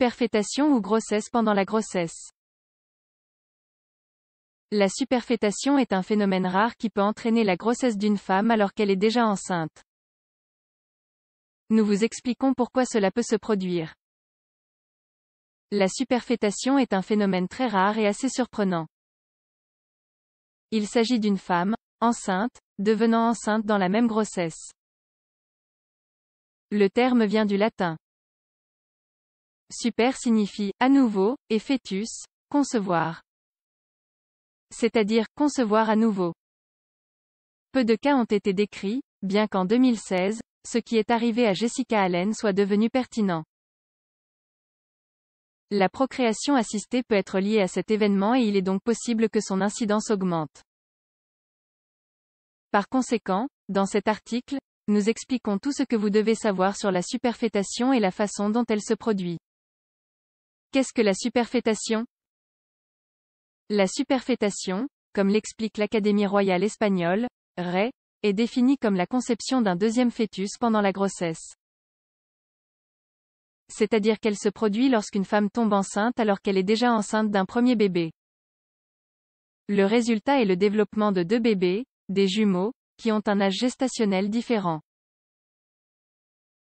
Superfétation ou grossesse pendant la grossesse. La superfétation est un phénomène rare qui peut entraîner la grossesse d'une femme alors qu'elle est déjà enceinte. Nous vous expliquons pourquoi cela peut se produire. La superfétation est un phénomène très rare et assez surprenant. Il s'agit d'une femme, enceinte, devenant enceinte dans la même grossesse. Le terme vient du latin. Super signifie, à nouveau, et fœtus, concevoir. C'est-à-dire, concevoir à nouveau. Peu de cas ont été décrits, bien qu'en 2016, ce qui est arrivé à Jessica Allen soit devenu pertinent. La procréation assistée peut être liée à cet événement et il est donc possible que son incidence augmente. Par conséquent, dans cet article, nous expliquons tout ce que vous devez savoir sur la superfétation et la façon dont elle se produit. Qu'est-ce que la superfétation? La superfétation, comme l'explique l'Académie royale espagnole, REI, est définie comme la conception d'un deuxième fœtus pendant la grossesse. C'est-à-dire qu'elle se produit lorsqu'une femme tombe enceinte alors qu'elle est déjà enceinte d'un premier bébé. Le résultat est le développement de deux bébés, des jumeaux, qui ont un âge gestationnel différent.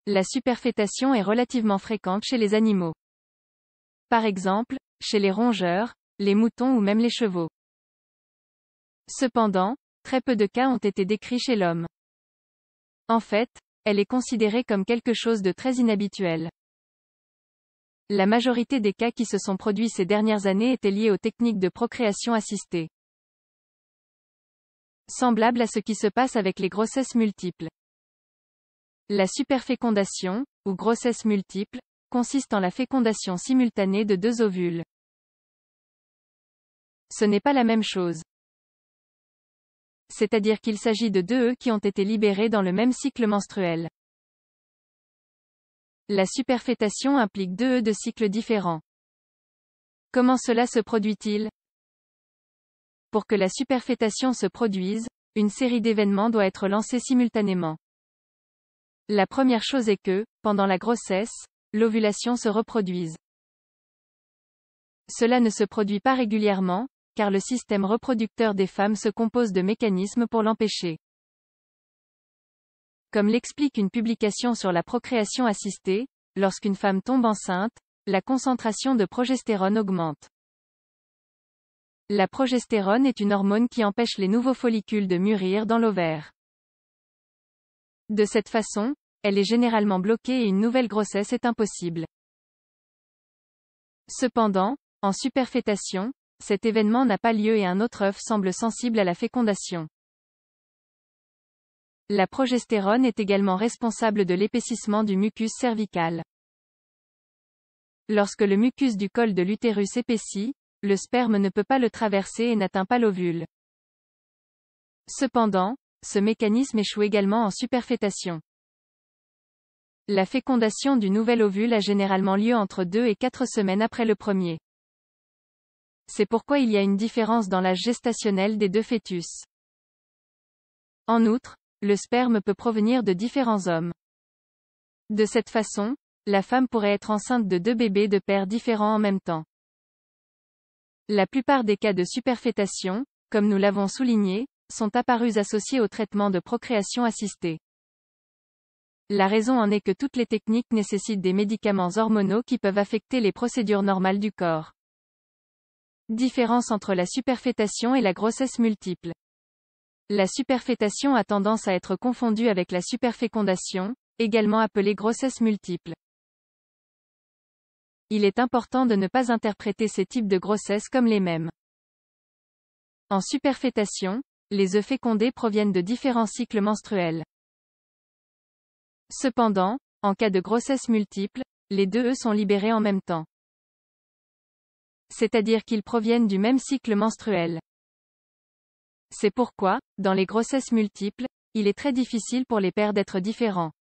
La superfétation est relativement fréquente chez les animaux. Par exemple, chez les rongeurs, les moutons ou même les chevaux. Cependant, très peu de cas ont été décrits chez l'homme. En fait, elle est considérée comme quelque chose de très inhabituel. La majorité des cas qui se sont produits ces dernières années étaient liés aux techniques de procréation assistée. Semblable à ce qui se passe avec les grossesses multiples. La superfécondation, ou grossesse multiple, consiste en la fécondation simultanée de deux ovules. Ce n'est pas la même chose. C'est-à-dire qu'il s'agit de deux œufs qui ont été libérés dans le même cycle menstruel. La superfétation implique deux œufs de cycles différents. Comment cela se produit-il? Pour que la superfétation se produise, une série d'événements doit être lancée simultanément. La première chose est que, pendant la grossesse, l'ovulation se reproduise. Cela ne se produit pas régulièrement, car le système reproducteur des femmes se compose de mécanismes pour l'empêcher. Comme l'explique une publication sur la procréation assistée, lorsqu'une femme tombe enceinte, la concentration de progestérone augmente. La progestérone est une hormone qui empêche les nouveaux follicules de mûrir dans l'ovaire. De cette façon, elle est généralement bloquée et une nouvelle grossesse est impossible. Cependant, en superfétation, cet événement n'a pas lieu et un autre œuf semble sensible à la fécondation. La progestérone est également responsable de l'épaississement du mucus cervical. Lorsque le mucus du col de l'utérus épaissit, le sperme ne peut pas le traverser et n'atteint pas l'ovule. Cependant, ce mécanisme échoue également en superfétation. La fécondation du nouvel ovule a généralement lieu entre 2 et 4 semaines après le premier. C'est pourquoi il y a une différence dans l'âge gestationnel des deux fœtus. En outre, le sperme peut provenir de différents hommes. De cette façon, la femme pourrait être enceinte de deux bébés de pères différents en même temps. La plupart des cas de superfétation, comme nous l'avons souligné, sont apparus associés au traitement de procréation assistée. La raison en est que toutes les techniques nécessitent des médicaments hormonaux qui peuvent affecter les procédures normales du corps. Différence entre la superfétation et la grossesse multiple. La superfétation a tendance à être confondue avec la superfécondation, également appelée grossesse multiple. Il est important de ne pas interpréter ces types de grossesse comme les mêmes. En superfétation, les œufs fécondés proviennent de différents cycles menstruels. Cependant, en cas de grossesse multiple, les deux œufs sont libérés en même temps. C'est-à-dire qu'ils proviennent du même cycle menstruel. C'est pourquoi, dans les grossesses multiples, il est très difficile pour les pères d'être différents.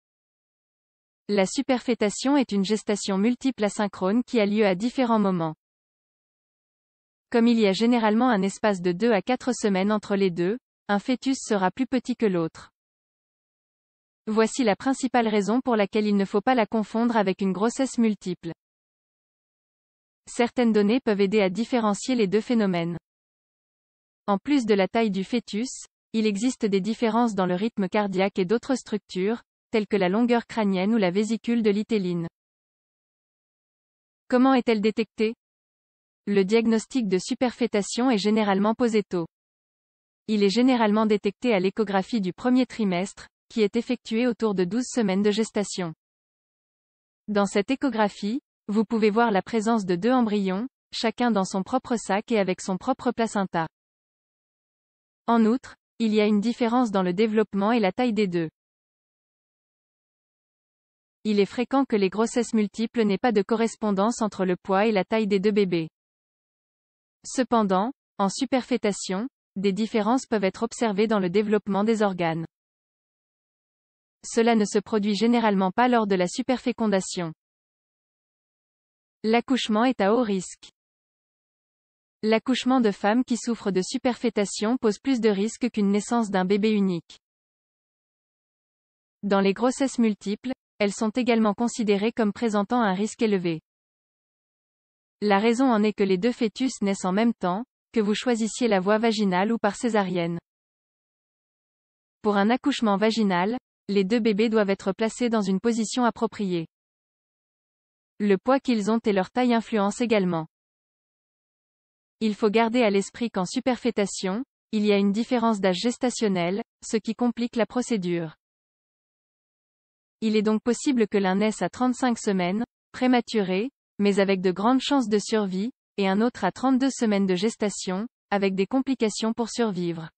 La superfétation est une gestation multiple asynchrone qui a lieu à différents moments. Comme il y a généralement un espace de 2 à 4 semaines entre les deux, un fœtus sera plus petit que l'autre. Voici la principale raison pour laquelle il ne faut pas la confondre avec une grossesse multiple. Certaines données peuvent aider à différencier les deux phénomènes. En plus de la taille du fœtus, il existe des différences dans le rythme cardiaque et d'autres structures, telles que la longueur crânienne ou la vésicule de Littéline. Comment est-elle détectée? Le diagnostic de superfétation est généralement posé tôt. Il est généralement détecté à l'échographie du premier trimestre, qui est effectuée autour de 12 semaines de gestation. Dans cette échographie, vous pouvez voir la présence de 2 embryons, chacun dans son propre sac et avec son propre placenta. En outre, il y a une différence dans le développement et la taille des deux. Il est fréquent que les grossesses multiples n'aient pas de correspondance entre le poids et la taille des deux bébés. Cependant, en superfétation, des différences peuvent être observées dans le développement des organes. Cela ne se produit généralement pas lors de la superfécondation. L'accouchement est à haut risque. L'accouchement de femmes qui souffrent de superfétation pose plus de risques qu'une naissance d'un bébé unique. Dans les grossesses multiples, elles sont également considérées comme présentant un risque élevé. La raison en est que les deux fœtus naissent en même temps, que vous choisissiez la voie vaginale ou par césarienne. Pour un accouchement vaginal, les deux bébés doivent être placés dans une position appropriée. Le poids qu'ils ont et leur taille influencent également. Il faut garder à l'esprit qu'en superfétation, il y a une différence d'âge gestationnel, ce qui complique la procédure. Il est donc possible que l'un naisse à 35 semaines, prématuré, mais avec de grandes chances de survie, et un autre à 32 semaines de gestation, avec des complications pour survivre.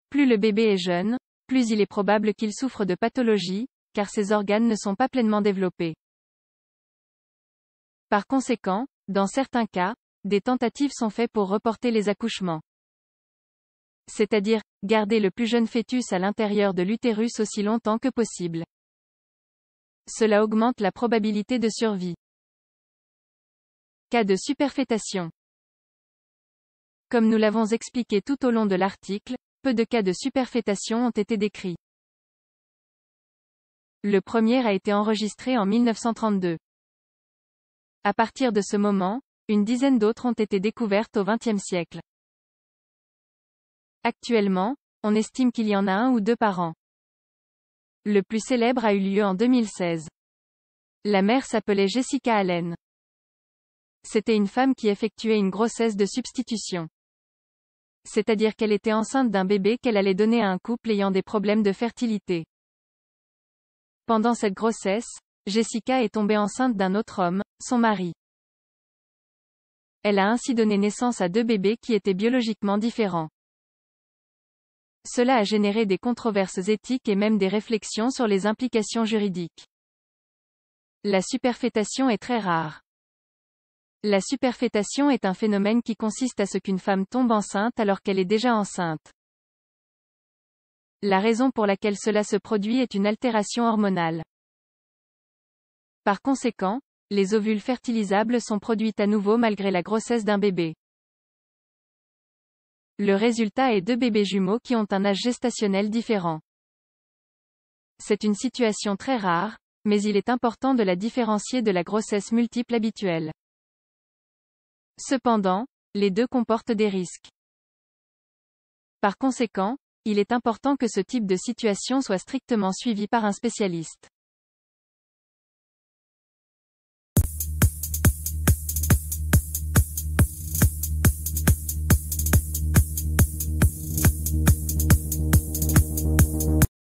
Plus le bébé est jeune, plus il est probable qu'il souffre de pathologies, car ses organes ne sont pas pleinement développés. Par conséquent, dans certains cas, des tentatives sont faites pour reporter les accouchements. C'est-à-dire, garder le plus jeune fœtus à l'intérieur de l'utérus aussi longtemps que possible. Cela augmente la probabilité de survie. Cas de superfétation. Comme nous l'avons expliqué tout au long de l'article, peu de cas de superfétation ont été décrits. Le premier a été enregistré en 1932. À partir de ce moment, une dizaine d'autres ont été découvertes au XXe siècle. Actuellement, on estime qu'il y en a 1 ou 2 par an. Le plus célèbre a eu lieu en 2016. La mère s'appelait Jessica Allen. C'était une femme qui effectuait une grossesse de substitution. C'est-à-dire qu'elle était enceinte d'un bébé qu'elle allait donner à un couple ayant des problèmes de fertilité. Pendant cette grossesse, Jessica est tombée enceinte d'un autre homme, son mari. Elle a ainsi donné naissance à 2 bébés qui étaient biologiquement différents. Cela a généré des controverses éthiques et même des réflexions sur les implications juridiques. La superfétation est très rare. La superfétation est un phénomène qui consiste à ce qu'une femme tombe enceinte alors qu'elle est déjà enceinte. La raison pour laquelle cela se produit est une altération hormonale. Par conséquent, les ovules fertilisables sont produits à nouveau malgré la grossesse d'un bébé. Le résultat est 2 bébés jumeaux qui ont un âge gestationnel différent. C'est une situation très rare, mais il est important de la différencier de la grossesse multiple habituelle. Cependant, les deux comportent des risques. Par conséquent, il est important que ce type de situation soit strictement suivi par un spécialiste.